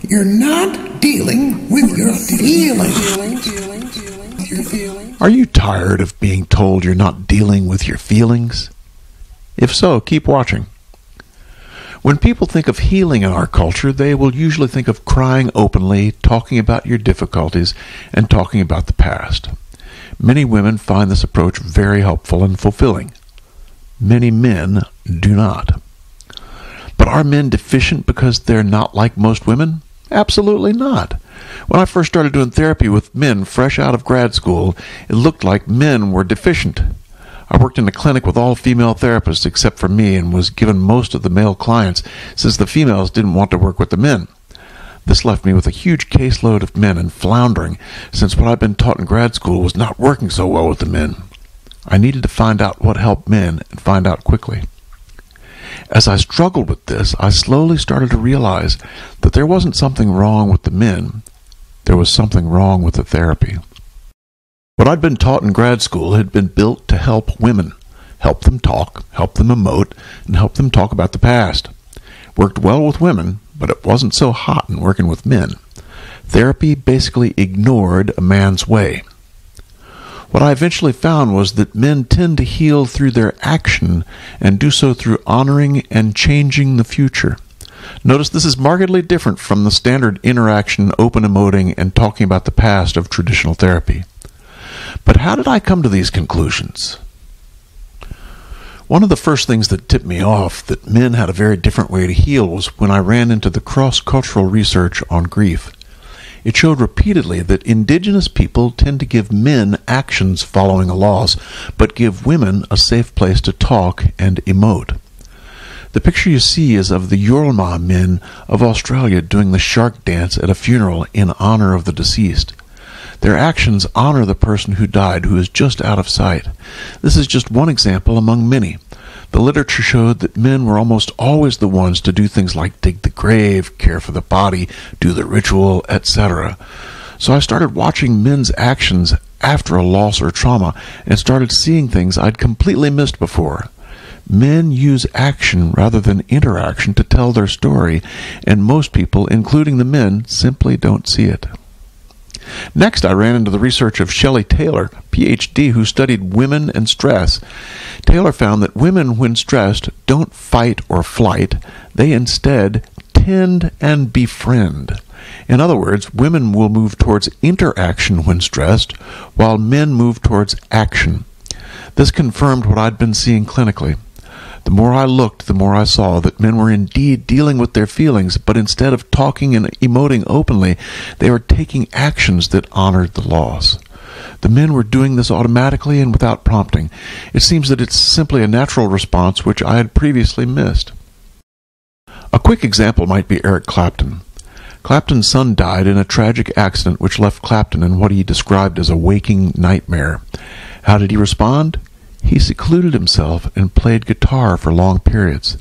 You're not dealing with your feelings. Are you tired of being told you're not dealing with your feelings? If so, keep watching. When people think of healing in our culture, they will usually think of crying openly, talking about your difficulties, and talking about the past. Many women find this approach very helpful and fulfilling. Many men do not. But are men deficient because they're not like most women? Absolutely not. When I first started doing therapy with men fresh out of grad school, it looked like men were deficient. I worked in a clinic with all female therapists except for me and was given most of the male clients since the females didn't want to work with the men. This left me with a huge caseload of men and floundering since what I'd been taught in grad school was not working so well with the men. I needed to find out what helped men and find out quickly. As I struggled with this, I slowly started to realize that there wasn't something wrong with the men. There was something wrong with the therapy. What I'd been taught in grad school had been built to help women, help them talk, help them emote, and help them talk about the past. Worked well with women, but it wasn't so hot in working with men. Therapy basically ignored a man's way. What I eventually found was that men tend to heal through their action and do so through honoring and changing the future. Notice this is markedly different from the standard interaction, open emoting, and talking about the past of traditional therapy. But how did I come to these conclusions? One of the first things that tipped me off that men had a very different way to heal was when I ran into the cross-cultural research on grief. It showed repeatedly that indigenous people tend to give men actions following a loss, but give women a safe place to talk and emote. The picture you see is of the Yolma men of Australia doing the shark dance at a funeral in honor of the deceased. Their actions honor the person who died, who is just out of sight. This is just one example among many. The literature showed that men were almost always the ones to do things like dig the grave, care for the body, do the ritual, etc. So I started watching men's actions after a loss or trauma and started seeing things I'd completely missed before. Men use action rather than interaction to tell their story, and most people, including the men, simply don't see it. Next, I ran into the research of Shelley Taylor, Ph.D., who studied women and stress. Taylor found that women, when stressed, don't fight or flight. They instead tend and befriend. In other words, women will move towards interaction when stressed, while men move towards action. This confirmed what I'd been seeing clinically. The more I looked, the more I saw that men were indeed dealing with their feelings, but instead of talking and emoting openly, they were taking actions that honored the loss. The men were doing this automatically and without prompting. It seems that it's simply a natural response which I had previously missed. A quick example might be Eric Clapton. Clapton's son died in a tragic accident which left Clapton in what he described as a waking nightmare. How did he respond? He secluded himself and played guitar for long periods.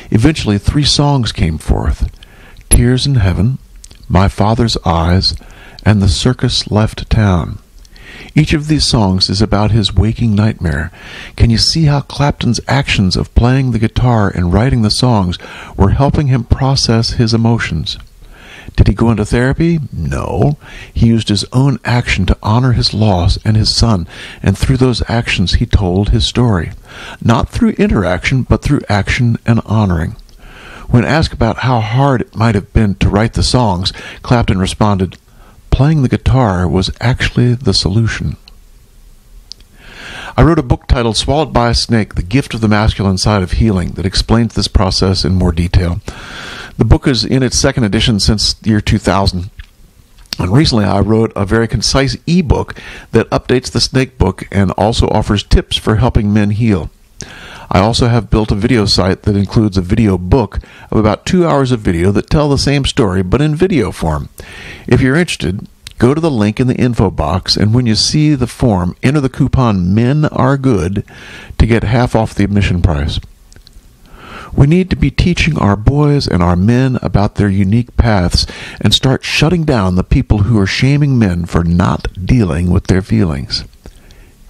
Eventually, 3 songs came forth: Tears in Heaven, My Father's Eyes, and The Circus Left Town. Each of these songs is about his waking nightmare. Can you see how Clapton's actions of playing the guitar and writing the songs were helping him process his emotions? Did he go into therapy? No. He used his own action to honor his loss and his son, and through those actions he told his story. Not through interaction, but through action and honoring. When asked about how hard it might have been to write the songs, Clapton responded, "Playing the guitar was actually the solution." I wrote a book titled Swallowed by a Snake, The Gift of the Masculine Side of Healing, that explains this process in more detail. The book is in its 2nd edition since the year 2000. And recently I wrote a very concise ebook that updates the Snake book and also offers tips for helping men heal. I also have built a video site that includes a video book of about 2 hours of video that tell the same story but in video form. If you're interested, go to the link in the info box, and when you see the form, enter the coupon Men Are Good to get half off the admission price. We need to be teaching our boys and our men about their unique paths and start shutting down the people who are shaming men for not dealing with their feelings.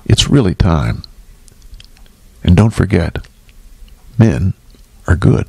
It's really time. And don't forget, men are good.